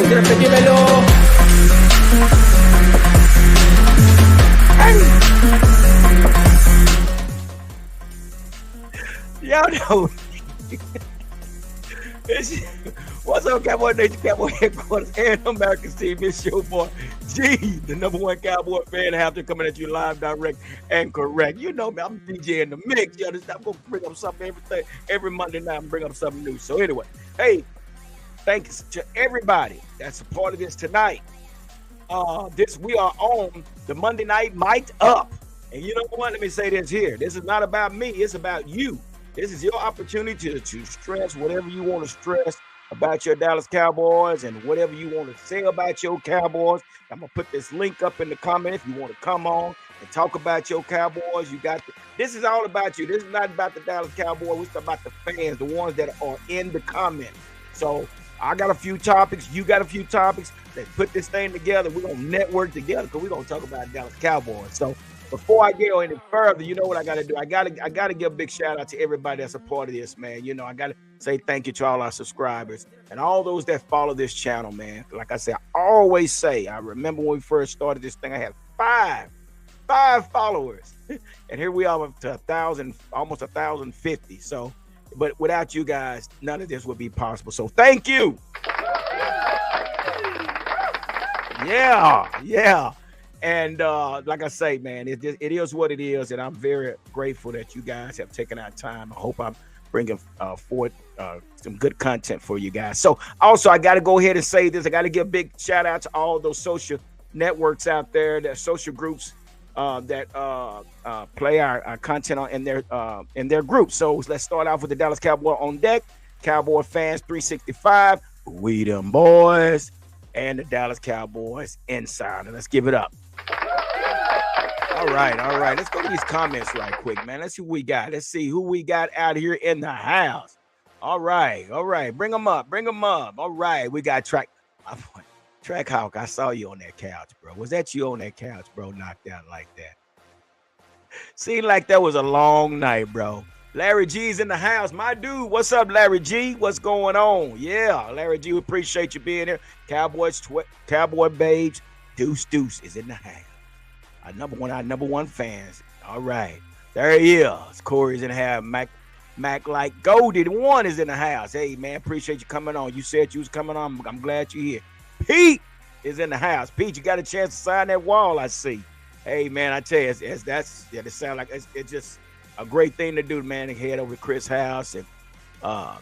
dímelo. Y'all know. What's up, Cowboy Nation, Cowboy Headquarters, and America's team? It's your boy, G, the #1 Cowboy fan, after coming at you live, direct, and correct. You know me, I'm DJ in the mix. You understand? I'm going to bring up something every Monday night. I'm bring up something new. So anyway, hey, thanks to everybody that's a part of this tonight. We are on the Monday Night Mic'd Up. And you know what? Let me say this here. This is not about me. It's about you. This is your opportunity to stress whatever you want to stress about your Dallas Cowboys and whatever you want to say about your Cowboys. I'm going to put this link up in the comment if you want to come on and talk about your Cowboys. This is all about you. This is not about the Dallas Cowboys. It's about the fans, the ones that are in the comments. So I got a few topics. You got a few topics. Let's put this thing together. We're going to network together because we're going to talk about Dallas Cowboys. So before I go any further, you know what I got to do? I got to give a big shout out to everybody that's a part of this, man. You know, I got to say thank you to all our subscribers and all those that follow this channel, man. Like I said, I always say, I remember when we first started this thing, I had five followers. And here we are up to 1,000, almost 1,050. So, but without you guys, none of this would be possible. So thank you. Yeah. And like I say, man, it is what it is, and I'm very grateful that you guys have taken our time. I hope I'm bringing forth some good content for you guys. So also, I got to go ahead and say this. I got to give a big shout out to all those social networks out there, that social groups that play our content in their groups. So let's start off with the Dallas Cowboy on deck, Cowboy Fans 365, we them boys, and the Dallas Cowboys Insider. Let's give it up. All right. Let's go to these comments right quick, man. Let's see who we got. Let's see who we got out here in the house. All right. Bring them up. All right. We got Track Hawk. I saw you on that couch, bro. Was that you on that couch, bro? Knocked out like that. Seemed like that was a long night, bro. Larry G's in the house. My dude, what's up, Larry G? What's going on? Yeah, Larry G, we appreciate you being here. Cowboy babes, Deuce is in the house. Our number one fans. All right. There he is. Corey's in the house. Mac like Goldie, the one is in the house. Hey, man, appreciate you coming on. You said you was coming on. I'm glad you're here. Pete is in the house. Pete, you got a chance to sign that wall, I see. Hey, man, I tell you, it sounds like it's just a great thing to do, man, to head over to Chris' house and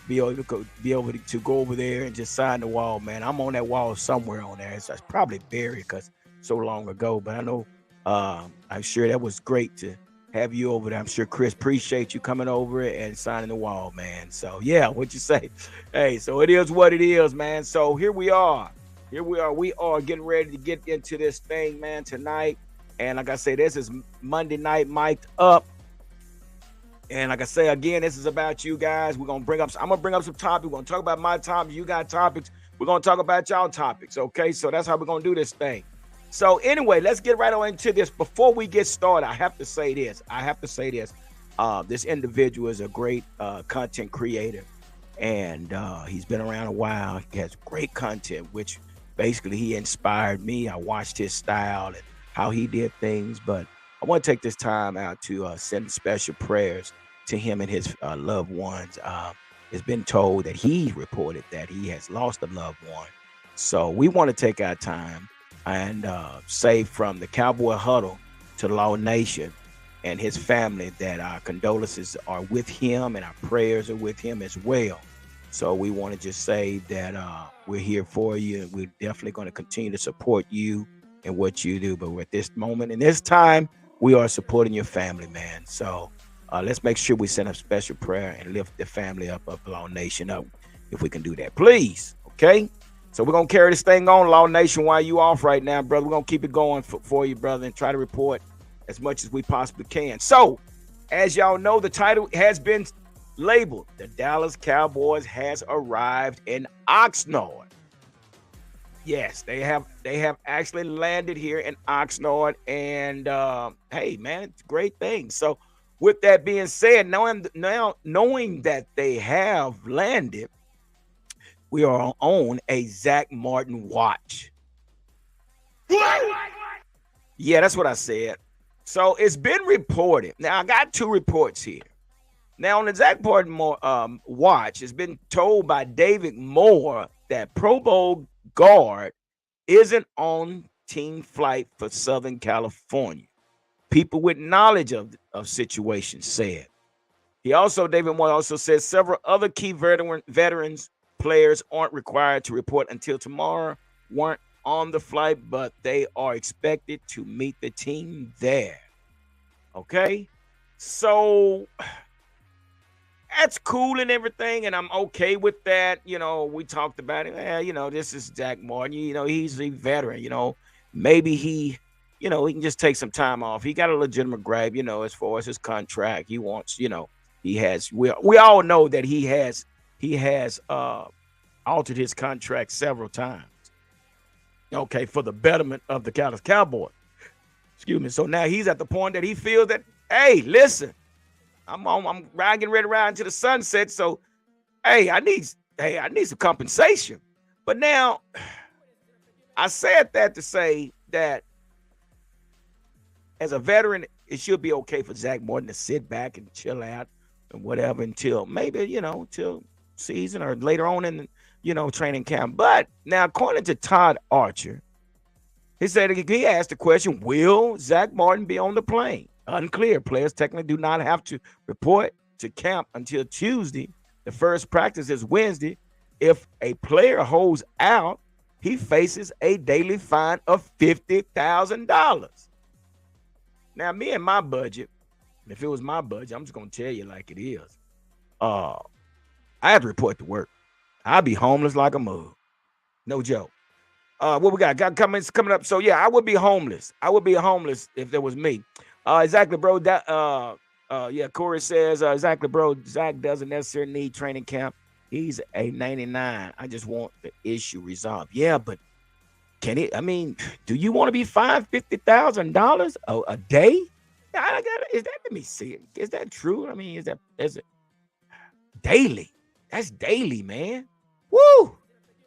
be able to go over there and just sign the wall, man. I'm on that wall somewhere on there. It's probably buried because so long ago, but I know I'm sure that was great to have you over there. I'm sure Chris appreciate you coming over and signing the wall, man. So yeah, what you say? Hey, so it is what it is, man. So here we are. We are getting ready to get into this thing, man, tonight. And like I say, this is Monday Night Mic'd Up. And like I say, again, this is about you guys. I'm going to bring up some topics. We're going to talk about my topics. You got topics. We're going to talk about y'all topics. Okay. So that's how we're going to do this thing. So anyway, let's get right on into this. Before we get started, I have to say this. This individual is a great content creator, and he's been around a while. He has great content, which basically he inspired me. I watched his style and how he did things, but I want to take this time out to send special prayers to him and his loved ones. It's been told that he reported that he has lost a loved one. So we want to take our time and say from the Cowboy Huddle to the Law Nation and his family that our condolences are with him and our prayers are with him as well. So we want to just say that we're here for you, and we're definitely going to continue to support you and what you do. But at this moment, in this time, we are supporting your family, man. So let's make sure we send a special prayer and lift the family up Law Nation up, if we can do that, please. Okay. So we're going to carry this thing on, Law Nation, while you off right now, brother. We're going to keep it going for you, brother, and try to report as much as we possibly can. So, as y'all know, the title has been labeled, The Dallas Cowboys has arrived in Oxnard. Yes, they have actually landed here in Oxnard, and hey, man, it's a great thing. So, with that being said, knowing that they have landed, we are on a Zach Martin watch. Yeah, that's what I said. So it's been reported. Now I got two reports here. Now on the Zach Martin watch, it's been told by David Moore that Pro Bowl guard isn't on team flight for Southern California. People with knowledge of situations said. David Moore also said several other key veterans players aren't required to report until tomorrow, weren't on the flight, but they are expected to meet the team there. Okay? So that's cool and everything, and I'm okay with that. We talked about it. This is Zach Martin. He's a veteran. Maybe he can just take some time off. He got a legitimate gripe, as far as his contract. He wants, he has. We all know that he has altered his contract several times. Okay, for the betterment of the Dallas Cowboys. Excuse me. So now he's at the point that he feels that, hey, listen, I'm getting ready to ride into the sunset. So, hey, I need some compensation. But now, I said that to say that as a veteran, it should be okay for Zach Martin to sit back and chill out and whatever until maybe, till season or later on in, training camp. But now, according to Todd Archer, he said he asked the question, will Zach Martin be on the plane? Unclear. Players technically do not have to report to camp until Tuesday. The first practice is Wednesday. If a player holds out, he faces a daily fine of $50,000. Now, me and my budget, if it was my budget, I'm just going to tell you like it is. I have to report to work. I'd be homeless like a mug. No joke. What we got? Got comments coming up. So, yeah, I would be homeless. I would be homeless if it was me. Exactly, bro. Corey says, exactly, bro. Zach doesn't necessarily need training camp. He's a 99. I just want the issue resolved. Yeah, but can it? I mean, do you want to be fined $50,000 a day? Is that? Let me see it. Is that true? I mean, is it daily? That's daily, man. Woo!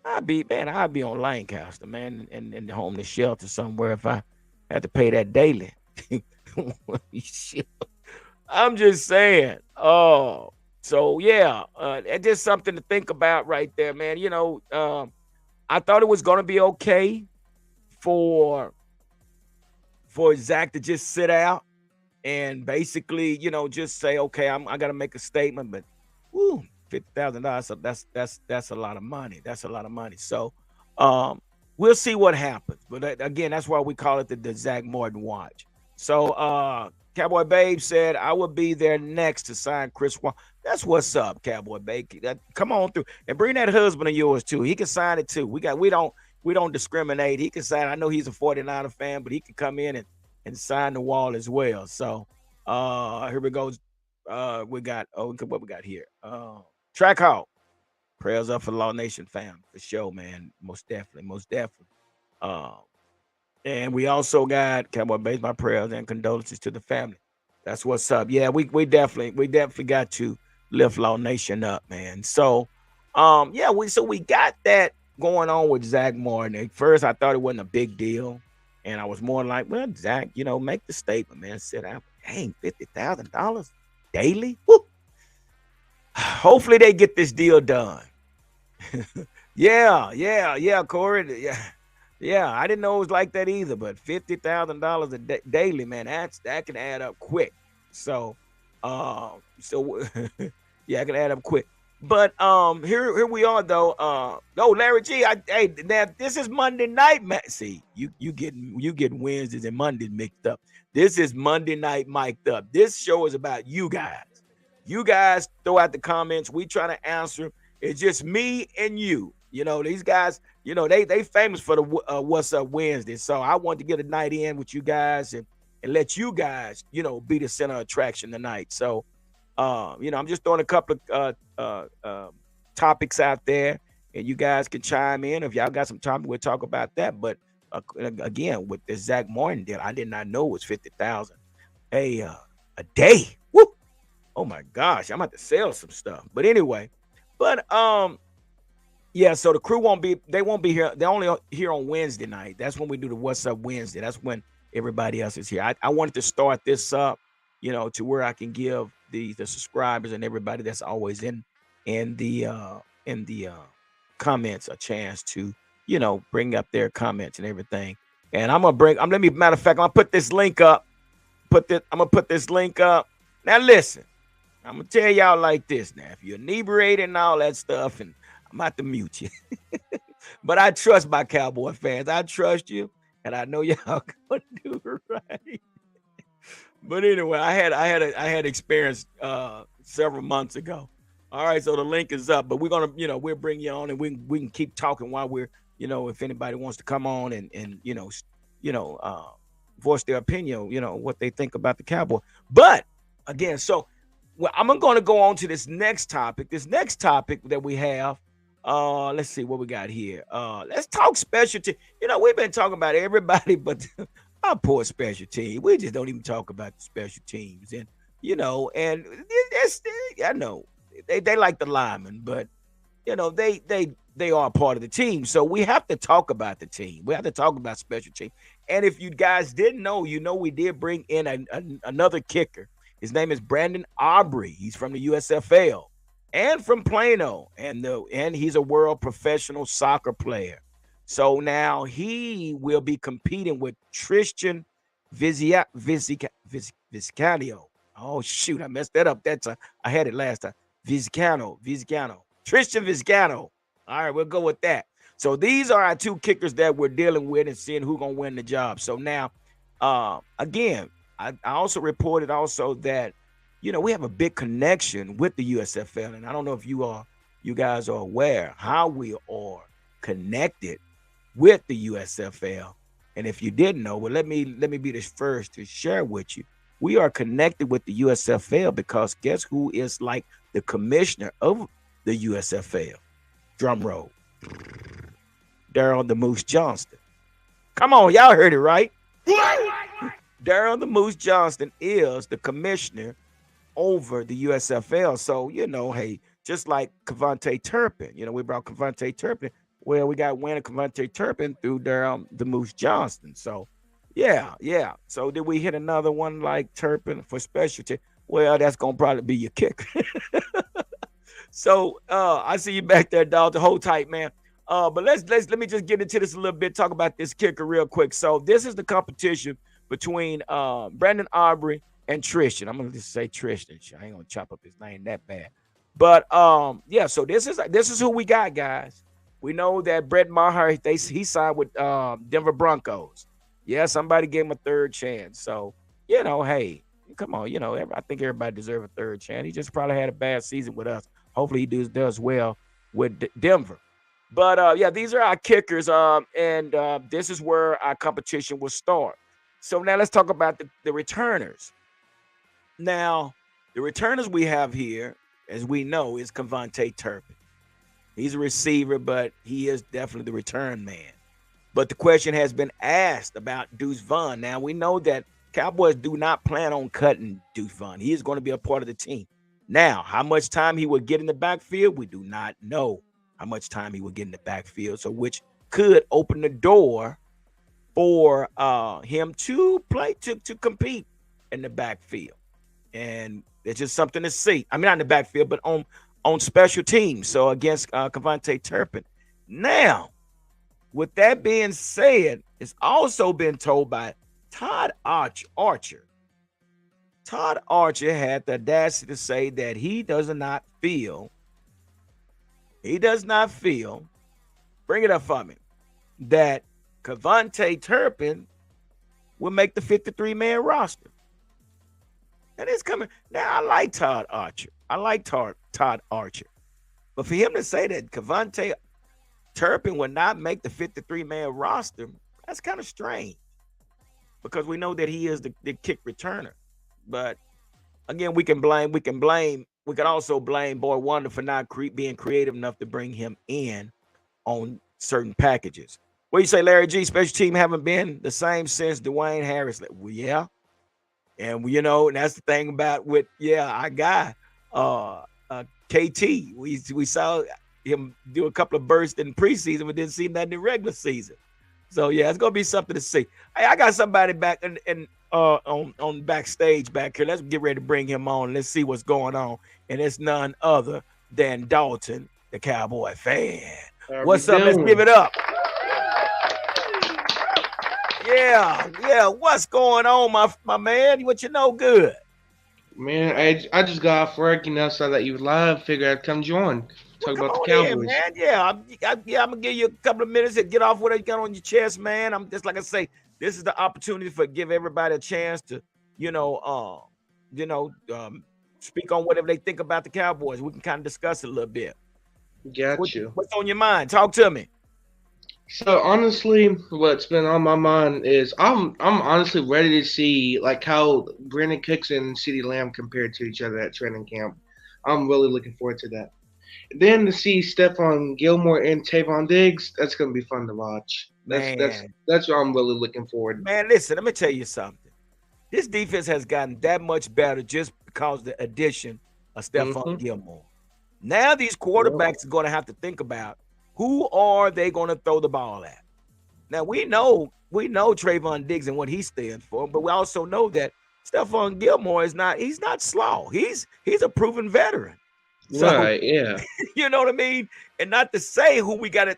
I'd be on Lancaster, man, in the homeless shelter somewhere if I had to pay that daily. I'm just saying. Oh, so yeah, it's just something to think about right there, man. I thought it was gonna be okay for Zach to just sit out and basically, just say, okay, I gotta make a statement, but woo, $50,000. So that's a lot of money. That's a lot of money. So we'll see what happens. But again, that's why we call it the Zach Martin watch. So Cowboy Babe said, I will be there next to sign Chris Wall. That's what's up, Cowboy Babe. Come on through and bring that husband of yours too. He can sign it too. We don't discriminate. He can sign. I know he's a 49er fan, but he can come in and sign the wall as well. So here we go. We got what we got here. Track Hawk. Prayers up for the Law Nation fam for sure, man. Most definitely. And we also got Cowboy Base, my prayers and condolences to the family. That's what's up. Yeah, we definitely got to lift Law Nation up, man. So we got that going on with Zach Martin. At first I thought it wasn't a big deal. And I was more like, well, Zach, make the statement, man. Sit down. Dang, $50,000 daily. Woo. Hopefully they get this deal done. Yeah, Corey. Yeah, I didn't know it was like that either, but $50,000 daily, man, that can add up quick. So yeah, it can add up quick. But here we are though. Larry G, now this is Monday night, man. See, you getting Wednesdays and Mondays mixed up. This is Monday night mic'd up. This show is about you guys. You guys throw out the comments. We try to answer. It's just me and you. These guys, they famous for the What's Up Wednesday. So I want to get a night in with you guys and let you guys, be the center of attraction tonight. So, I'm just throwing a couple of topics out there, and you guys can chime in. If y'all got some time, we'll talk about that. But again, with the Zach Martin deal, I did not know it was $50,000 a day. Woo! Oh my gosh, I'm about to sell some stuff. But anyway, Yeah, so the crew won't be. They won't be here. They're only here on Wednesday night. That's when we do the What's Up Wednesday. That's when everybody else is here. I wanted to start this up, to where I can give the subscribers and everybody that's always in the comments a chance to bring up their comments and everything. And I'm gonna bring. Let me matter of fact, I'm gonna put this link up. I'm gonna put this link up. Now listen. I'm gonna tell y'all like this now. If you're inebriated and all that stuff, and I'm about to mute you. But I trust my Cowboy fans. I trust you, and I know y'all gonna do it right. But anyway, I had experience several months ago. All right, so the link is up, but we're gonna we'll bring you on, and we can keep talking while we're if anybody wants to come on and voice their opinion, what they think about the Cowboy. But again, so well, I'm going to go on to this next topic. This next topic that we have, let's see what we got here. Let's talk specialty. We've been talking about everybody, but our poor special team. We just don't even talk about the special teams, and and that's I know they like the linemen, but they are a part of the team. So we have to talk about the team. We have to talk about special team. And if you guys didn't know, we did bring in another kicker. His name is Brandon Aubrey. He's from the USFL and from Plano, and he's a world professional soccer player. So now he will be competing with Tristan Vizcaino. Oh shoot, I messed that up. I had it last time. Vizcaino. Tristan Vizcaino. All right, we'll go with that. So these are our two kickers that we're dealing with and seeing who's gonna win the job. So now, again, I also reported that we have a big connection with the USFL, and I don't know if you guys are aware how we are connected with the USFL. And if you didn't know, well, let me be the first to share with you. We are connected with the USFL because guess who is like the commissioner of the USFL? Drum roll. Daryl the Moose Johnston. Come on, y'all heard it right. Daryl the Moose Johnston is the commissioner over the USFL. So, hey, just like Cavante Turpin, we brought Cavante Turpin. Well, we got winner Cavante Turpin through Daryl the Moose Johnston. So, yeah. So, did we hit another one like Turpin for specialty? Well, that's going to probably be your kicker. So, I see you back there, dog. To hold tight, man. But let me just get into this a little bit. Talk about this kicker real quick. So, this is the competition between Brandon Aubrey and Tristan. I'm gonna just say Tristan. I ain't gonna chop up his name that bad. But yeah. So this is who we got, guys. We know that Brett Maher he signed with Denver Broncos. Yeah, somebody gave him a third chance. So hey, come on. I think everybody deserves a third chance. He just probably had a bad season with us. Hopefully he does well with Denver. But yeah, these are our kickers. And this is where our competition will start. So now let's talk about the returners. Now, the returners we have here, as we know, is Cavante Turpin. He's a receiver, but he is definitely the return man. But the question has been asked about Deuce Vaughn. Now, we know that Cowboys do not plan on cutting Deuce Vaughn. He is going to be a part of the team. Now, how much time he will get in the backfield, we do not know how much time he will get in the backfield. So, which could open the door for him to play to compete in the backfield, and it's just something to see. I mean, not in the backfield, but on special teams. So against Cavante Turpin. Now, with that being said, it's also been told by Todd Archer. Todd Archer had the audacity to say that he does not feel. Bring it up for me. That Cavante Turpin will make the 53-man roster. And it's coming. Now, I like Todd Archer. Todd Archer. But for him to say that Cavante Turpin will not make the 53-man roster, that's kind of strange. Because we know that he is the kick returner. But again, we can also blame Boy Wonder for not being creative enough to bring him in on certain packages. What do you say, Larry G? Special team haven't been the same since Dwayne Harris. Well, yeah. And, and that's the thing about our guy, KT. We saw him do a couple of bursts in preseason, but didn't see nothing in regular season. So yeah, it's gonna be something to see. Hey, I got somebody back on backstage back here. Let's get ready to bring him on. Let's see what's going on. And it's none other than Dalton, the Cowboy fan. What's up? Let's give it up. Yeah. What's going on, my man? What you know good? Man, I just got off work, saw that you were live. Figured I'd come join. Talk about the Cowboys. In, man. Yeah, I'm gonna give you a couple of minutes to get off what you got on your chest, man. I'm just like I say, this is the opportunity for give everybody a chance to, speak on whatever they think about the Cowboys. We can kind of discuss it a little bit. Got you. What's on your mind? Talk to me. So honestly, what's been on my mind is I'm honestly ready to see like how Brandon Cooks and CeeDee Lamb compared to each other at training camp. I'm really looking forward to that. Then to see Stephon Gilmore and Tavon Diggs, that's gonna be fun to watch. That's what I'm really looking forward to. Man, listen, let me tell you something. This defense has gotten that much better just because of the addition of Stephon Gilmore. Now these quarterbacks are going to have to think about who are they going to throw the ball at. Now we know Trayvon Diggs and what he stands for, but we also know that Stephon Gilmore he's not slow. He's a proven veteran. So, right, yeah. You know what I mean? And not to say who we got at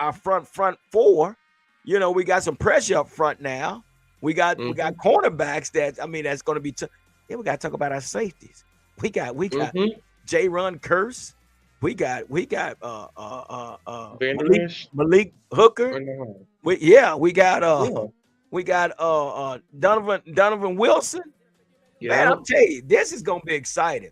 our front four. We got some pressure up front now. We got cornerbacks that's going to be tough. Then we got to talk about our safeties. We got J-Run Curse. We got Malik Hooker. We got Donovan Wilson. Yeah. Man, I'm telling you, this is gonna be exciting.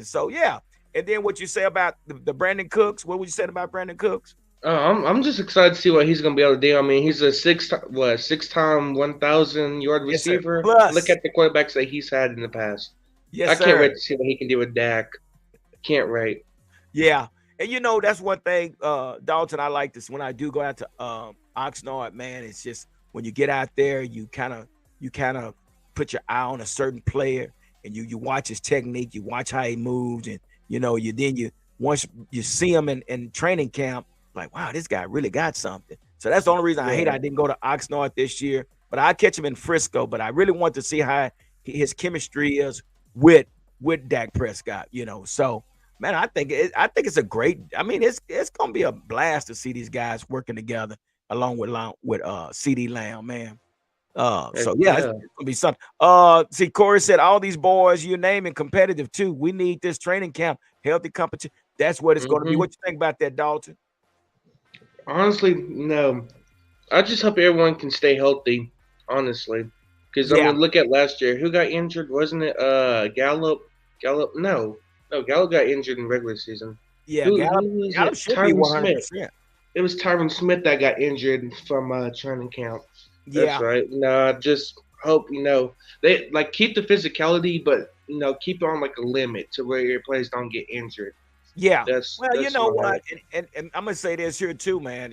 So yeah. And then what you say about the Brandon Cooks? What would you say about Brandon Cooks? I'm just excited to see what he's gonna be able to do. I mean, he's a six-time 1,000-yard receiver. Plus, look at the quarterbacks that he's had in the past. Yes, I can't wait to see what he can do with Dak. Can't wait. Yeah, and that's one thing, Dalton. I like this when I do go out to Oxnard. Man, it's just when you get out there, you kind of put your eye on a certain player, and you watch his technique, you watch how he moves, and once you see him in training camp, like, wow, this guy really got something. So that's the only reason I didn't go to Oxnard this year, but I catch him in Frisco. But I really want to see how his chemistry is with Dak Prescott. So. Man, I think it's a great. It's gonna be a blast to see these guys working together along with CeeDee Lamb, man. So yeah, it's gonna be something. See, Corey said all these boys you naming competitive too. We need this training camp, healthy competition. That's what it's gonna be. What you think about that, Dalton? Honestly, no. I just hope everyone can stay healthy. Honestly, because look at last year. Who got injured? Wasn't it Gallup? No. No, Gallup got injured in regular season. Yeah, Gallup should be 100%. It was Tyron Smith that got injured from training camp. Yeah. That's right. No, I just hope, they keep the physicality, but, keep it on a limit to where your players don't get injured. Yeah. That's you know what? And I'm going to say this here too, man.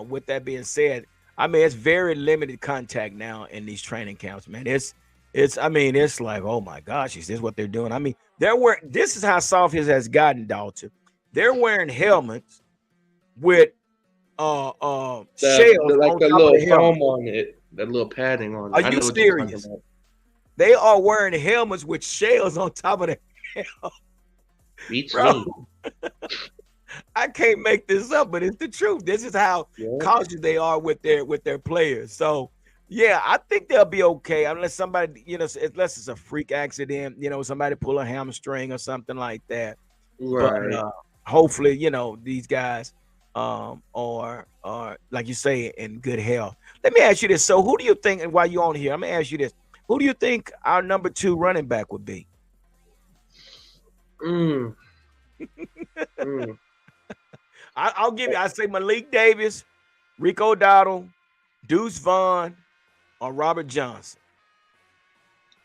With that being said, it's very limited contact now in these training camps, man. It's like, oh my gosh, is this what they're doing? This is how soft it has gotten, Dalton. They're wearing helmets with shells on the little foam on it, that little padding on it. Are you serious? They are wearing helmets with shells on top of the helmet. Beats me. I can't make this up, but it's the truth. This is how cautious they are with their players. So yeah, I think they'll be okay unless somebody, unless it's a freak accident, somebody pull a hamstring or something like that. Right. But hopefully, these guys are like you say in good health. Let me ask you this. So who do you think, and while you're on here, I'm gonna ask you this. Who do you think our number 2 running back would be? I'll give you, I say Malik Davis, Rico Dowdle, Deuce Vaughn, or Robert Johnson.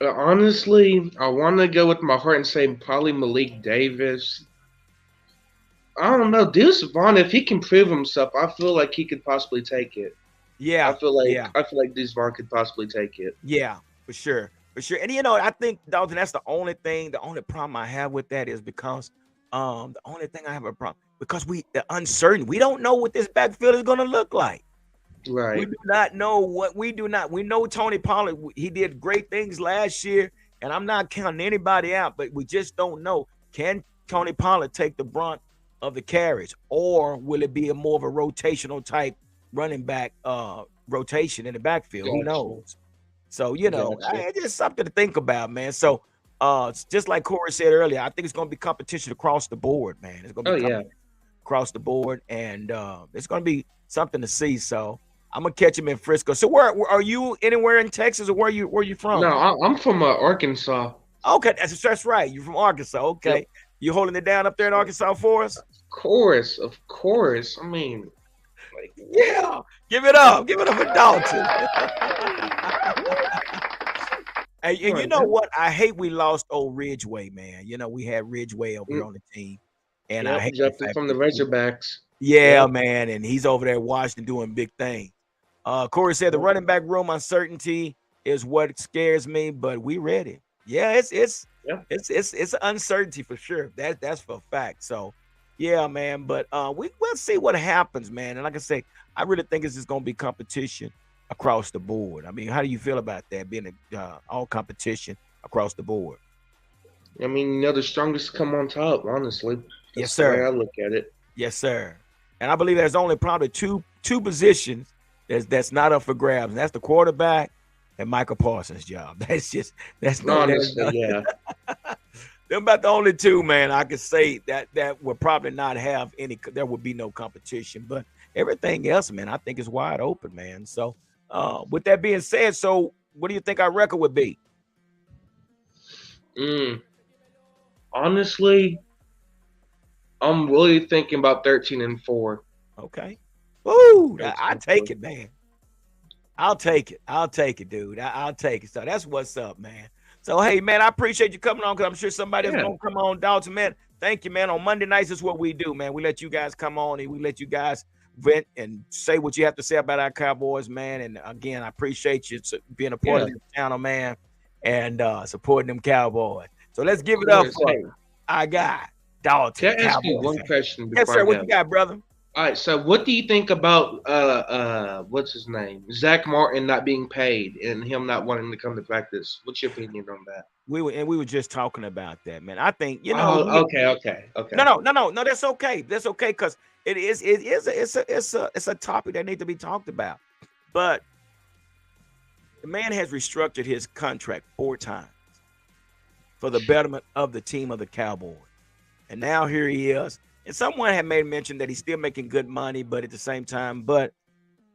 Honestly, I want to go with my heart and say probably Malik Davis. I don't know. Deuce Vaughn, if he can prove himself, I feel like he could possibly take it. Yeah. I feel like Deuce Vaughn could possibly take it. Yeah, for sure. And I think, Dalton, that's the only problem I have with that is because The only thing I have a problem because the uncertain. We don't know what this backfield is going to look like. Right. We do not know what we do not. We know Tony Pollard. He did great things last year, and I'm not counting anybody out, but we just don't know. Can Tony Pollard take the brunt of the carries, or will it be a more of a rotational type running back rotation in the backfield? Who knows? So it's just something to think about, man. So just like Corey said earlier, I think it's going to be competition across the board, man. It's going to be across the board, and it's going to be something to see. So I'm gonna catch him in Frisco. So where are you? Anywhere in Texas, or where you from? No, I'm from Arkansas. Okay, that's right. You're from Arkansas. Okay, yep. You holding it down up there in Arkansas for us? Of course. I mean, yeah. Give it up for Dalton. And you know what? I hate we lost old Ridgeway, man. We had Ridgeway over here on the team, and I hate from the Razorbacks. Yeah, man, and he's over there in Washington doing big things. Corey said the running back room uncertainty is what scares me, but we ready. Yeah, it's uncertainty for sure. That's for a fact. So, yeah, man. But we'll see what happens, man. And like I say, I really think it's just gonna be competition across the board. I mean, how do you feel about that being all competition across the board? I mean, the strongest come on top. Honestly, yes, sir. The way I look at it. Yes, sir. And I believe there's only probably two positions that's not up for grabs. And that's the quarterback and Michael Parsons' job. That's honestly, yeah. They're about the only two, man. I could say that would probably not have any. There would be no competition, but everything else, man, I think is wide open, man. So, with that being said, so what do you think our record would be? Honestly, I'm really thinking about 13-4. Okay. Woo! I take it, man. I'll take it, dude. I'll take it. So that's what's up, man. So hey, man, I appreciate you coming on because I'm sure somebody else gonna come on. Dalton, man, thank you, man. On Monday nights is what we do, man. We let you guys come on and we let you guys vent and say what you have to say about our Cowboys, man. And again, I appreciate you being a part of this channel, man, and supporting them Cowboys. So let's give it up for our guy, Dalton. Can I ask you one question? Yes, sir. What you got, brother? All right. So, what do you think about what's his name, Zach Martin not being paid and him not wanting to come to practice? What's your opinion on that? We were just talking about that, man. I think Okay. No. That's okay. That's okay because it's a topic that needs to be talked about. But the man has restructured his contract 4 times for the betterment of the team of the Cowboys, and now here he is. And someone had made mention that he's still making good money, but at the same time, but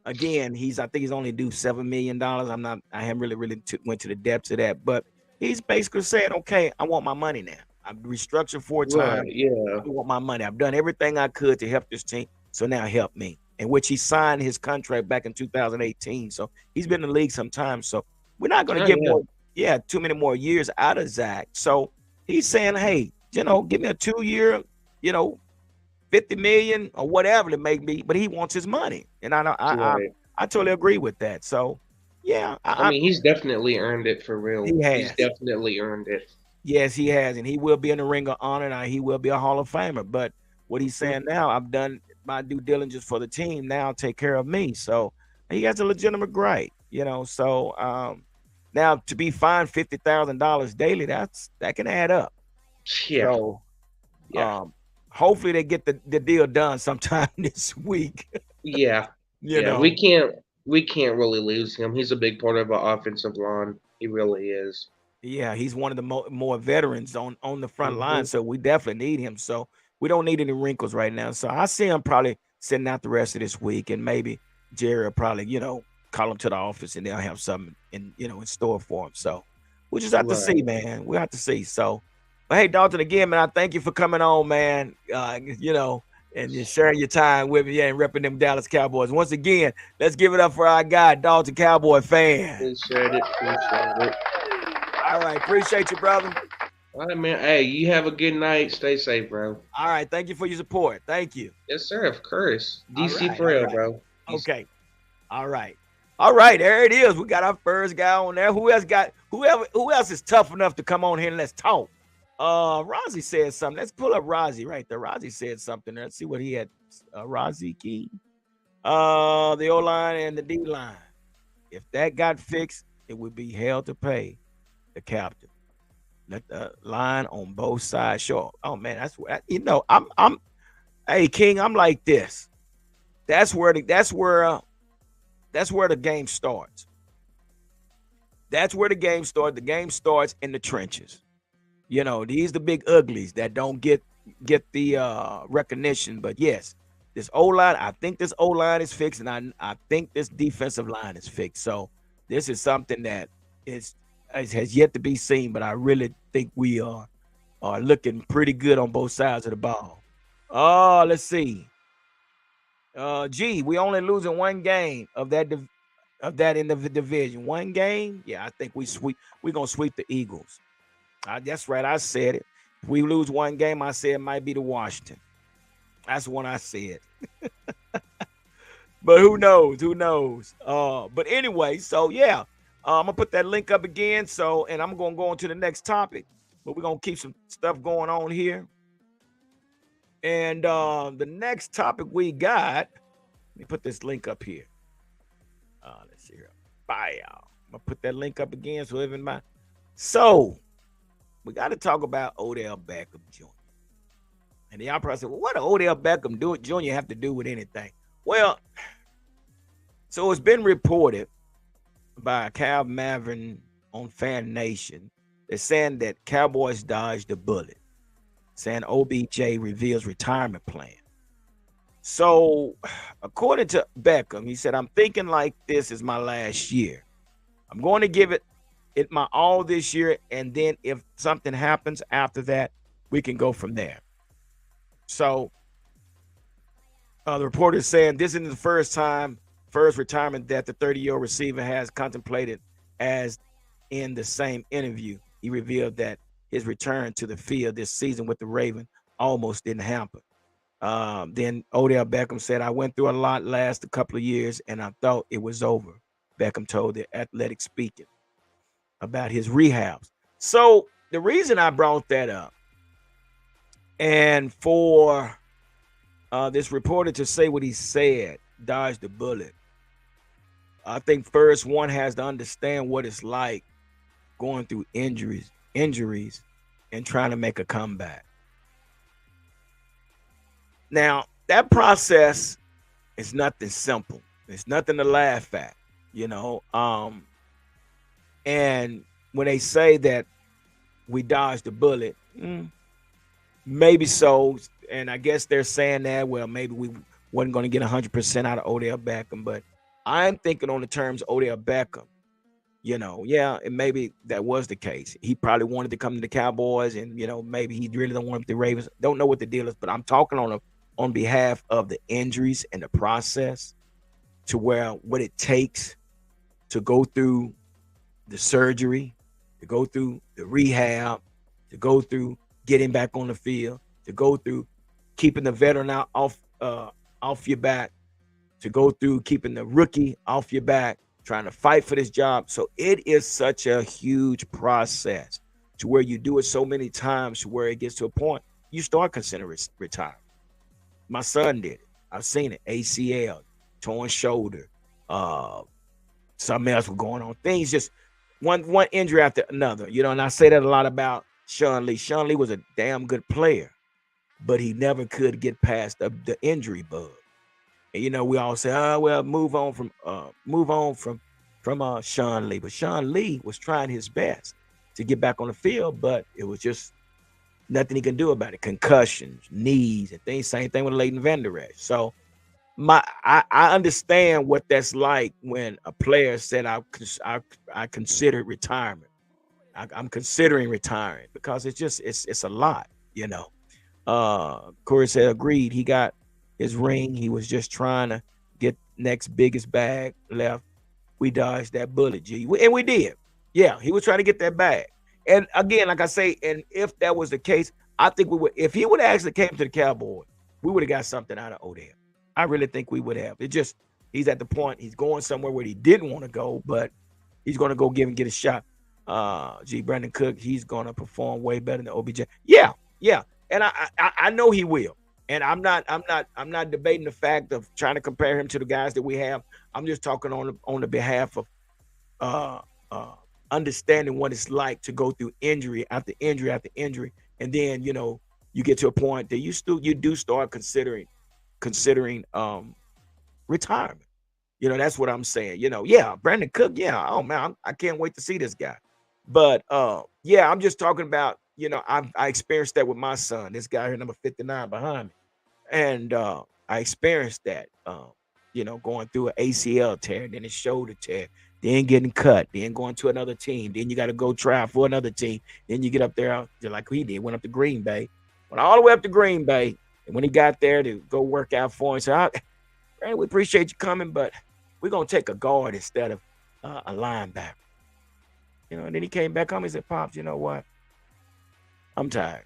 again, I think he's only due $7 million. I haven't really went to the depths of that, but he's basically saying, okay, I want my money now. I've restructured 4 times. Yeah. I want my money. I've done everything I could to help this team. So now help me. In which he signed his contract back in 2018. So he's been in the league some time. So we're not going to get too many more years out of Zach. So he's saying, hey, give me a 2-year, $50 million or whatever it may be, but he wants his money, and I totally agree with that. So, yeah, I mean, he's definitely earned it for real. He's definitely earned it. Yes, he has, and he will be in the Ring of Honor, and he will be a Hall of Famer. But what he's saying now, I've done my due diligence for the team. Now take care of me. So he has a legitimate right, So now to be fined $50,000 daily, that can add up. Yeah. So, hopefully they get the deal done sometime this week. Yeah. We can't really lose him. He's a big part of our offensive line. He really is. Yeah, he's one of the more veterans on the front line, so we definitely need him. So we don't need any wrinkles right now. So I see him probably sitting out the rest of this week, and maybe Jerry will probably, call him to the office, and they'll have something in store for him. So we'll just have to see, man. We'll have to see. So. But hey, Dalton, again, man, I thank you for coming on, man. And just sharing your time with me and repping them Dallas Cowboys. Once again, let's give it up for our guy, Dalton Cowboy fan. Appreciate it. All right, appreciate you, brother. All right, man. Hey, you have a good night. Stay safe, bro. All right, thank you for your support. Thank you. Yes, sir. Of course. DC for real, bro. Okay. All right. There it is. We got our first guy on there. Who else is tough enough to come on here and let's talk? Rozzy said something. Let's pull up Rozzy right there. Rozzy said something. Let's see what he had. Rozzy Key. The O line and the D line. If that got fixed, it would be hell to pay the captain. Let the line on both sides show. Oh man, that's what I'm. Hey King, I'm like this. That's where the game starts. That's where the game starts. The game starts in the trenches. These the big uglies that don't get the recognition. But yes, this O line, I think this O line is fixed, and I think this defensive line is fixed. So this is something that has yet to be seen. But I really think we are looking pretty good on both sides of the ball. Oh, let's see. We only losing one game of that in the division. One game, yeah. I think we're gonna sweep the Eagles. That's right. I said it. If we lose one game, I said it might be the Washington. That's what I said. But who knows? Who knows? But anyway, so yeah, I'm gonna put that link up again. So, and I'm gonna go on to the next topic. But we're gonna keep some stuff going on here. And the next topic we got, let me put this link up here. Let's see here. Bye, y'all. I'm gonna put that link up again. So even so we got to talk about Odell Beckham Jr. And y'all probably say, well, what did Odell Beckham Jr. have to do with anything? Well, so it's been reported by Cal Maverick on Fan Nation. They're saying that Cowboys dodged the bullet, saying OBJ reveals retirement plan. So, according to Beckham, he said, I'm thinking like this is my last year. I'm going to give it my all this year, and then if something happens after that, we can go from there. So, the reporter is saying this isn't the first retirement that the 30-year-old receiver has contemplated, as in the same interview, he revealed that his return to the field this season with the Ravens almost didn't happen. Then Odell Beckham said, I went through a lot last couple of years, and I thought it was over. Beckham told the Athletic Speaking about his rehabs. So the reason I brought that up, and for this reporter to say what he said, dodge the bullet, I think first one has to understand what it's like going through injuries, and trying to make a comeback. Now, that process is nothing simple. It's nothing to laugh at, and when they say that we dodged the bullet, maybe so. And I guess they're saying that, well, maybe we wasn't going to get 100% out of Odell Beckham. But I'm thinking on the terms of Odell Beckham, yeah, and maybe that was the case. He probably wanted to come to the Cowboys, and, maybe he really don't want the Ravens. Don't know what the deal is, but I'm talking on behalf of the injuries and the process, to where what it takes to go through the surgery, to go through the rehab, to go through getting back on the field, to go through keeping the veteran off your back, to go through keeping the rookie off your back, trying to fight for this job. So it is such a huge process, to where you do it so many times to where it gets to a point you start considering retirement. My son did it. I've seen it. ACL, torn shoulder, something else was going on. Things just one injury after another, and I say that a lot about Sean Lee. Sean Lee was a damn good player, but he never could get past the injury bug. And we all say, well, move on from Sean Lee. But Sean Lee was trying his best to get back on the field, but it was just nothing he can do about it. Concussions, knees, and things. Same thing with Leighton Vander Esch. So I understand what that's like when a player said, I considered retirement. I'm considering retiring, because it's a lot, Corey said, agreed. He got his ring. He was just trying to get next biggest bag left. We dodged that bullet, and we did. Yeah, he was trying to get that bag. And again, like I say, and if that was the case, I think we would. If he would have actually came to the Cowboys, we would have got something out of Odell. I really think we would have. He's at the point, he's going somewhere where he didn't want to go, but he's going to go get a shot. Brandon Cook, he's gonna perform way better than OBJ. Yeah, yeah, and I know he will. And I'm not debating the fact of trying to compare him to the guys that we have. I'm just talking on the behalf of uh, uh, understanding what it's like to go through injury after injury after injury, and then you get to a point that you do start considering retirement. That's what I'm saying. Yeah, Brandon Cook. Yeah, oh man, I can't wait to see this guy. But yeah, I'm just talking about. I experienced that with my son. This guy here, number 59, behind me, and I experienced that. Going through an ACL tear, then a shoulder tear, then getting cut, then going to another team, then you got to go try for another team. Then you get up there, just like he did, went up to Green Bay, went all the way up to Green Bay, and when he got there to go work out for him, said, "Brandon, we appreciate you coming, but we're gonna take a guard instead of a linebacker." And then he came back home. He said, "Pops, you know what? I'm tired.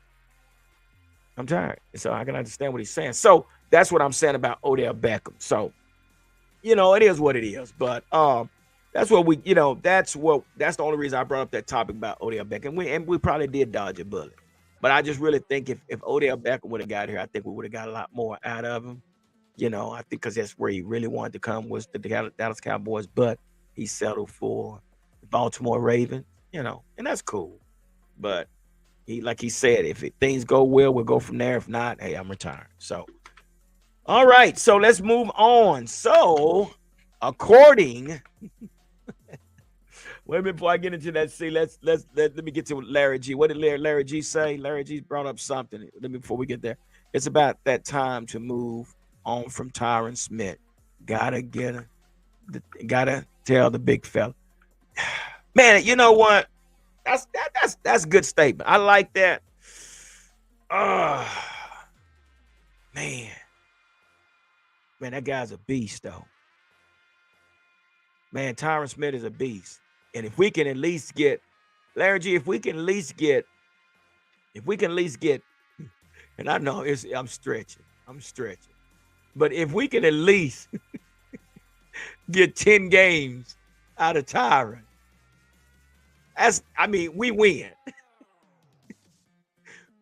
I'm tired." And so I can understand what he's saying. So that's what I'm saying about Odell Beckham. So, it is what it is. But that's what that's the only reason I brought up that topic about Odell Beckham. We probably did dodge a bullet. But I just really think if Odell Beckham would have got here, I think we would have got a lot more out of him. I think because that's where he really wanted to come was the Dallas Cowboys, but he settled for the Baltimore Ravens, and that's cool. But like he said, if things go well, we'll go from there. If not, hey, I'm retired. So, all right. So let's move on. So, according, wait a minute before I get into that. See, let me get to Larry G. What did Larry G say? Larry G brought up something. Let me before we get there. It's about that time to move on from Tyron Smith. Gotta tell the big fella. Man, you know what? That's a good statement. I like that. Man, that guy's a beast, though. Man, Tyron Smith is a beast. And if we can at least get Larry G, if we can at least get, and I know I'm stretching, but if we can at least get 10 games out of Tyron, we win.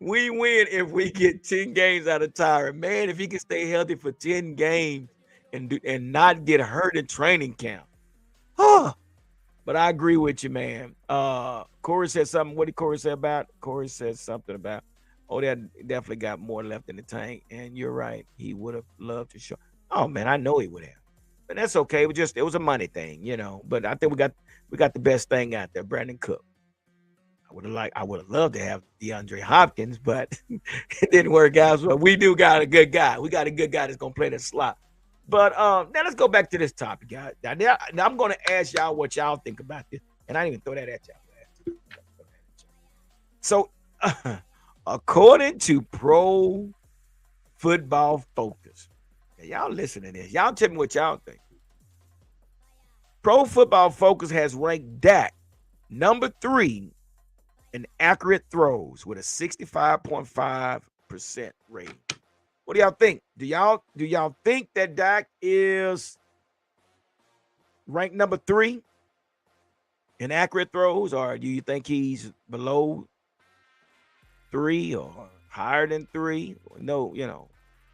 We win if we get 10 games out of Tyron. Man, if he can stay healthy for 10 games and not get hurt in training camp. But I agree with you, man. Corey said something. What did Corey say about? Corey said something about, that definitely got more left in the tank. And you're right. He would have loved to show. Oh, man, I know he would have. But that's okay. It was a money thing, But I think we got the best thing out there, Brandon Cook. I would have loved to have DeAndre Hopkins, but it didn't work out. So we do got a good guy. We got a good guy that's gonna play the slot. But now let's go back to this topic, guys. Now I'm gonna ask y'all what y'all think about this, and I didn't even throw that at y'all. So, according to Pro Football Focus, y'all listen to this. Y'all tell me what y'all think. Pro Football Focus has ranked Dak number 3 in accurate throws with a 65.5% rating. What do y'all think? Do y'all think that Dak is ranked number 3 in accurate throws, or do you think he's below 3 or higher than 3? No,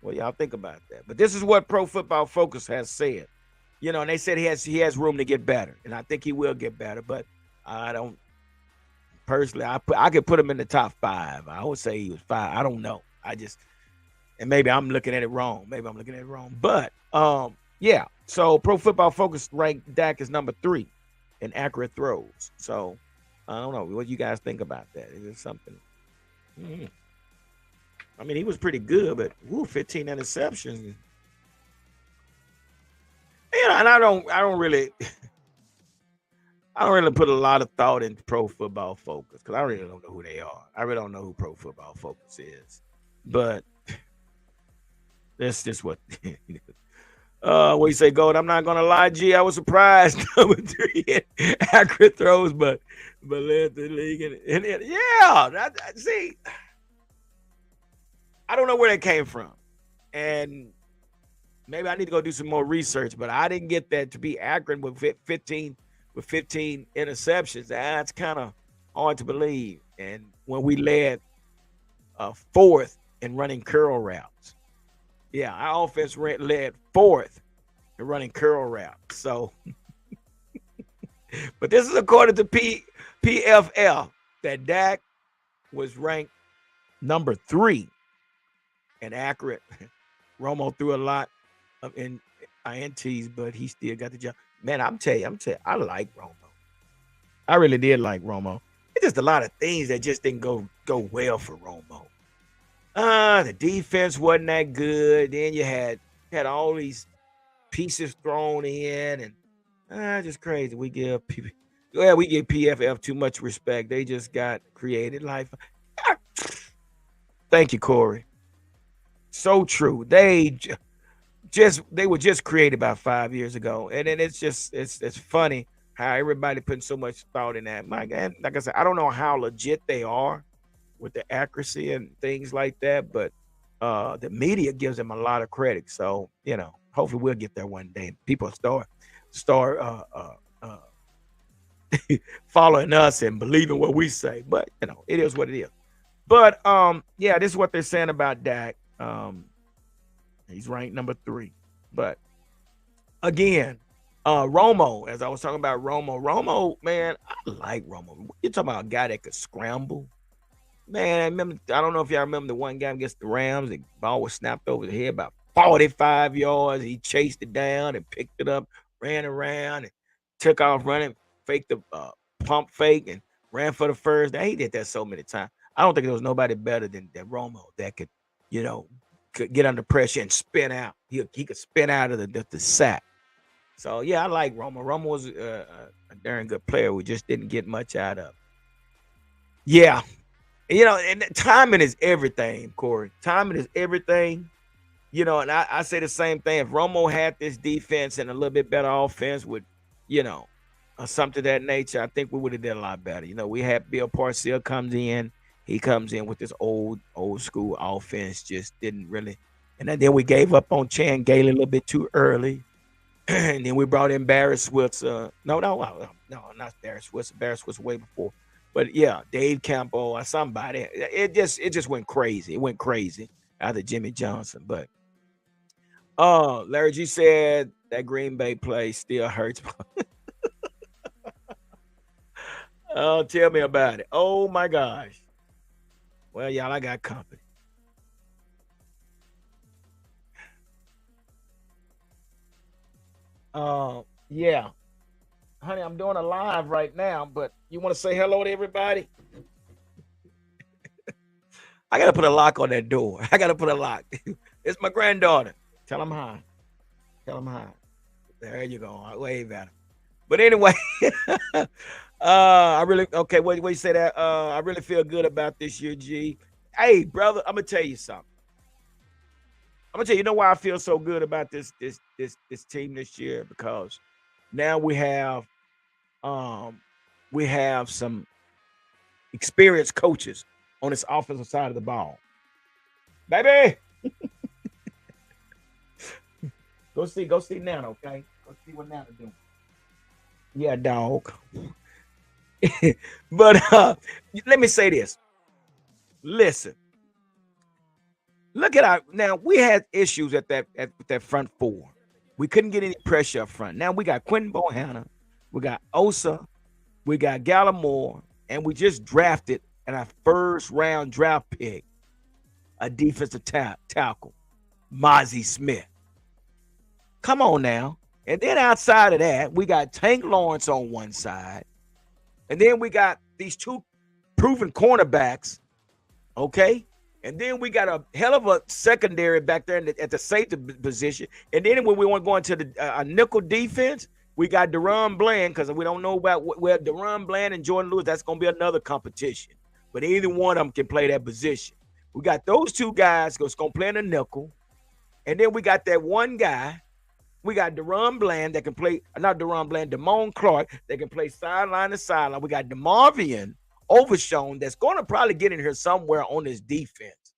what y'all think about that? But this is what Pro Football Focus has said. And they said he has room to get better, and I think he will get better. But I don't personally. I could put him in the top 5. I would say he was 5. I don't know. And maybe I'm looking at it wrong. But yeah. So Pro Football Focus ranked Dak as number 3 in accurate throws. So I don't know. What do you guys think about that? Is it something? I mean, he was pretty good, but 15 interceptions. And I don't really put a lot of thought into Pro Football Focus because I really don't know who they are. I really don't know who Pro Football Focus is. But that's just what. What you say, Gold? I'm not gonna lie, G. I was surprised. Number 3 in accurate throws, but led the league. And yeah, see, I don't know where that came from, and maybe I need to go do some more research. But I didn't get that to be accurate with 15 interceptions. That's kind of Hard to believe. And when we led fourth in running curl routes, yeah, our offense led fourth in running curl routes. So, but this is according to PFF that Dak was ranked number 3 and accurate. Romo threw a lot of INTs, but he still got the job. Man, I'm telling you, I like Romo. I really did like Romo. It's just a lot of things that just didn't go well for Romo. The defense wasn't that good. Then you had all these pieces thrown in, and just crazy. We give PFF too much respect. They just got created life. Thank you, Corey. So true. They were just created about 5 years ago, and then it's funny how everybody putting so much thought in that. My God, like I said, I don't know how legit they are with the accuracy and things like that, but the media gives them a lot of credit. So hopefully we'll get there one day. People start following us and believing what we say. But it is what it is. But yeah, this is what they're saying about Dak. He's ranked number 3. But again, Romo, as I was talking about Romo, man, I like Romo. You're talking about a guy that could scramble. Man, I don't know if y'all remember the one game against the Rams. The ball was snapped over the head about 45 yards. He chased it down and picked it up, ran around, and took off running, faked the pump fake, and ran for the first. He did that so many times. I don't think there was nobody better than Romo that could get under pressure and spin out. He could spin out of the sack. So, yeah, I like Romo. Romo was a darn good player. We just didn't get much out of. Yeah. And timing is everything, Corey. Timing is everything. And I say the same thing. If Romo had this defense and a little bit better offense with, something of that nature, I think we would have done a lot better. We had Bill Parcells comes in. He comes in with this old school offense, just didn't really. And then we gave up on Chan Gailey a little bit too early. And then we brought in Barry Switzer. No, not Barry Switzer. Barry Switzer way before. But yeah, Dave Campbell or somebody. It just went crazy. It went crazy out of Jimmy Johnson. But Larry G said that Green Bay play still hurts. Oh, tell me about it. Oh my gosh. Well, y'all, I got company. Yeah. Honey, I'm doing a live right now, but you want to say hello to everybody? I got to put a lock on that door. I got to put a lock. It's my granddaughter. Tell him hi. Tell him hi. There you go. I wave at him. But anyway, I really, okay, what you say that? I really feel good about this year, G. Hey, brother, I'm going to tell you something. I'm going to tell you, why I feel so good about this team this year? Because now we have some experienced coaches on this offensive side of the ball. Baby, go see Nana, okay? Go see what Nana doing. Yeah, dog. But let me say this. Listen, look at now. We had issues at that front four. We couldn't get any pressure up front. Now we got Quentin Bohanna, we got Osa, we got Gallimore, and we just drafted in our first round draft pick a defensive tackle, Mozzie Smith. Come on now. And then outside of that, we got Tank Lawrence on one side. And then we got these two proven cornerbacks, okay? And then we got a hell of a secondary back there at the safety position. And then when we want to go into the nickel defense, we got Deron Bland, because we don't know about where Deron Bland and Jordan Lewis, that's going to be another competition. But either one of them can play that position. We got those two guys that's going to play in the nickel. And then we got that one guy. We got Deron Bland that can play, not Deron Bland, Damone Clark that can play sideline to sideline. We got DeMarvion Overshown that's going to probably get in here somewhere on this defense.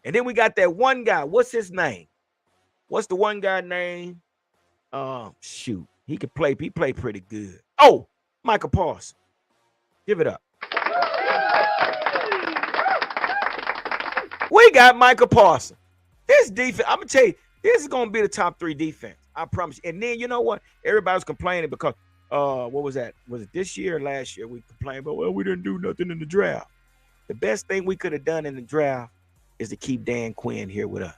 And then we got that one guy. What's his name? What's the one guy name? Shoot. He could play. He played pretty good. Oh, Michael Parsons. Give it up. We got Michael Parsons. This defense, I'm gonna tell you, this is gonna be the top 3 defense. I promise you. And then you know what? Everybody's complaining because what was that? Was it this year or last year? We complained about, well, we didn't do nothing in the draft. The best thing we could have done in the draft is to keep Dan Quinn here with us.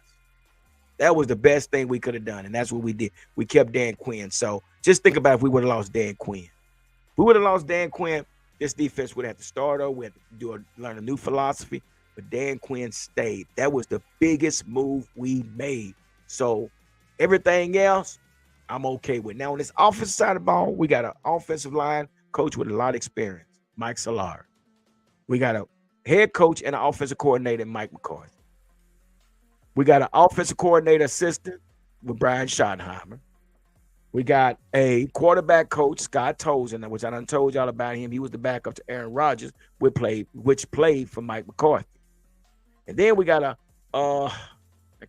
That was the best thing we could have done, and that's what we did. We kept Dan Quinn. So just think about if we would have lost Dan Quinn. If we would have lost Dan Quinn, this defense would have to start over. We had to learn a new philosophy. But Dan Quinn stayed. That was the biggest move we made. So everything else, I'm okay with. Now on this offensive side of the ball, we got an offensive line coach with a lot of experience, Mike Solari. We got a head coach and an offensive coordinator, Mike McCarthy. We got an offensive coordinator assistant with Brian Schottenheimer. We got a quarterback coach, Scott Tolzien, which I done told y'all about him. He was the backup to Aaron Rodgers, which played for Mike McCarthy. And then we got I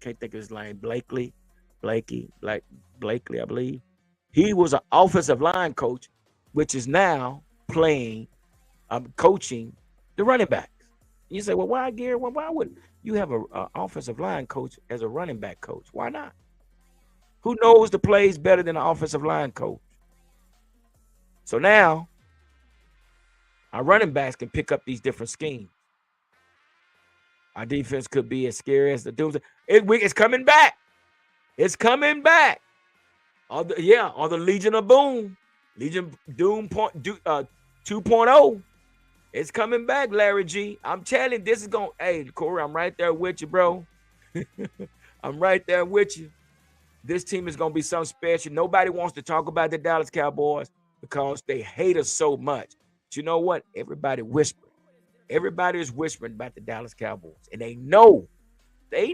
can't think of his name, Blakely, I believe. He was an offensive line coach, which is now coaching the running backs. You say, well, why, Gary? Well, why would you have an offensive line coach as a running back coach? Why not? Who knows the plays better than an offensive line coach? So now our running backs can pick up these different schemes. Our defense could be as scary as the Dooms. It's coming back. It's coming back. Or the Legion of Boom. Legion Doom 2.0. It's coming back, Larry G. I'm telling you, this is going. Hey, Corey, I'm right there with you, bro. I'm right there with you. This team is going to be something special. Nobody wants to talk about the Dallas Cowboys because they hate us so much. But you know what? Everybody whispering. Everybody is whispering about the Dallas Cowboys. And they know. They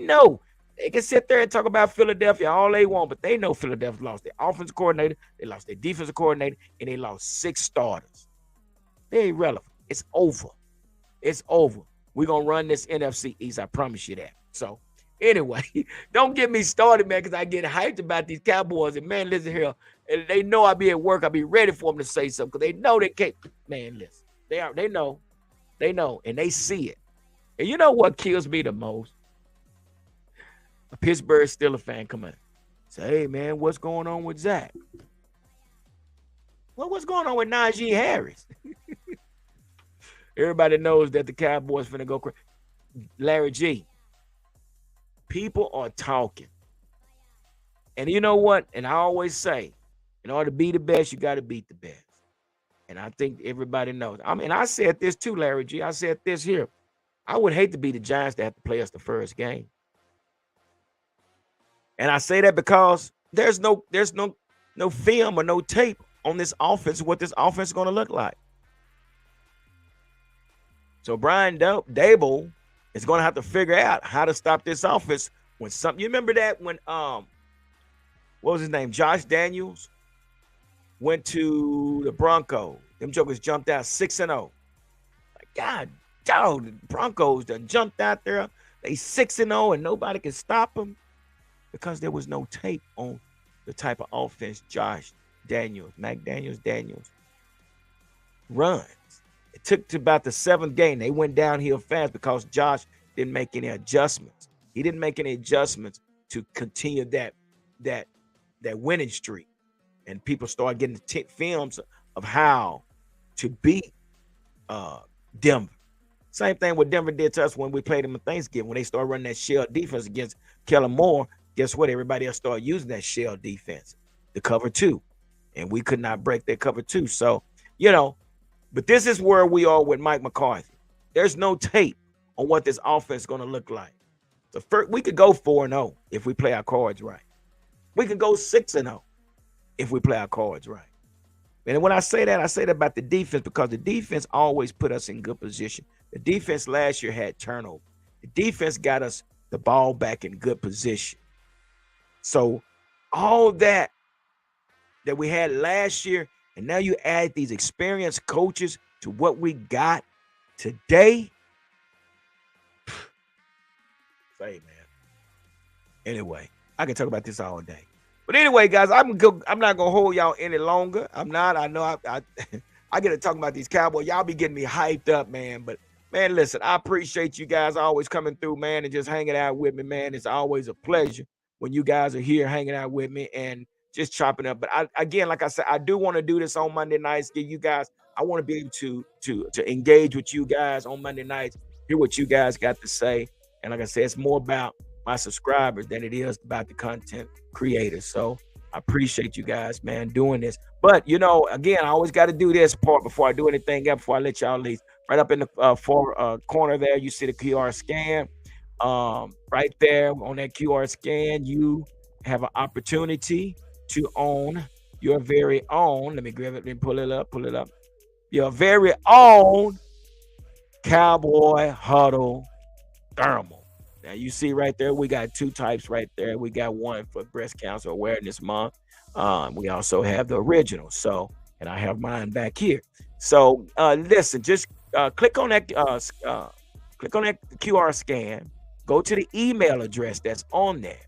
can sit there and talk about Philadelphia all they want, but they know Philadelphia lost their offensive coordinator, they lost their defensive coordinator, and they lost 6 starters. They ain't relevant. It's over. It's over. We're going to run this NFC East. I promise you that. So, anyway, don't get me started, man, because I get hyped about these Cowboys. And, man, listen here. And they know I be at work. I be ready for them to say something because they know they can't. Man, listen. They know. They know, and they see it. And you know what kills me the most? A Pittsburgh Steelers fan come in. Say, hey, man, what's going on with Zach? Well, what's going on with Najee Harris? Everybody knows that the Cowboys finna go crazy. Larry G, people are talking. And you know what? And I always say, in order to be the best, you got to beat the best. And I think everybody knows. I mean, I said this too, Larry G. I said this here. I would hate to be the Giants that have to play us the first game. And I say that because there's no film or no tape on this offense, what this offense is going to look like. So Brian Dable is going to have to figure out how to stop this offense when something. You remember that when what was his name? Josh Daniels went to the Broncos. Them jokers jumped out 6-0. Like, God, dog, the Broncos done jumped out there. They 6-0 and nobody can stop them because there was no tape on the type of offense Josh Daniels, Daniels runs. It took to about the 7th game. They went downhill fast because Josh didn't make any adjustments. He didn't make any adjustments to continue that winning streak. And people started getting films of how to beat Denver. Same thing what Denver did to us when we played them on Thanksgiving. When they started running that shell defense against Kellen Moore, guess what? Everybody else started using that shell defense, the cover 2. And we could not break that cover 2. So, but this is where we are with Mike McCarthy. There's no tape on what this offense is going to look like. So first, we could go 4-0 if we play our cards right. We could go 6-0 if we play our cards right. And when I say that about the defense because the defense always put us in good position. The defense last year had turnover. The defense got us the ball back in good position. So all that we had last year, and now you add these experienced coaches to what we got today. Say, man. Anyway, I can talk about this all day. But anyway, guys, I'm not gonna hold y'all any longer. I'm not. I know I get to talk about these Cowboys. Y'all be getting me hyped up, man. But Man, listen, I appreciate you guys always coming through, man, and just hanging out with me, man. It's always a pleasure when you guys are here hanging out with me and just chopping up. But again, like I said, I do want to do this on Monday nights. Give you guys, I want to be able to engage with you guys on Monday nights, hear what you guys got to say. And like I said, it's more about my subscribers than it is about the content creators. So I appreciate you guys, man, doing this. But again, I always got to do this part before I do anything else, before I let y'all leave. Right up in the far corner there, you see the QR scan. Right there on that QR scan, you have an opportunity to own your very own. Let me grab it and pull it up. Your very own Cowboy Huddle Thermal. Now you see right there, we got two types right there. We got one for Breast Cancer Awareness Month. We also have the original. So, and I have mine back here. So listen, just click on that QR scan. Go to the email address that's on there,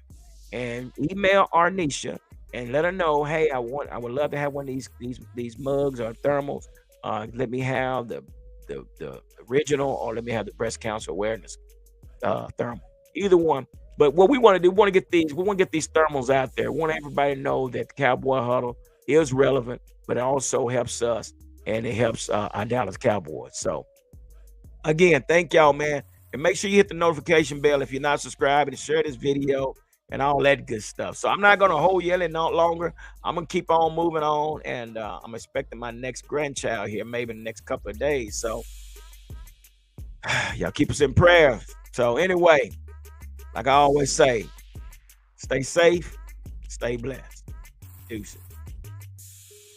and email Arnisha and let her know, hey, I would love to have one of these mugs or thermals. Let me have the original, or let me have the Breast Cancer Awareness thermal. Either one. But what we want to do, we want to get these thermals out there. We want everybody to know that the Cowboy Huddle is relevant, but it also helps us, and it helps our Dallas Cowboys. So again, thank y'all, man. And make sure you hit the notification bell if you're not subscribed, and share this video and all that good stuff. So I'm not going to hold you any longer. I'm going to keep on moving on, and I'm expecting my next grandchild here maybe in the next couple of days. So y'all keep us in prayer. So anyway, like I always say, stay safe, stay blessed. Deuces.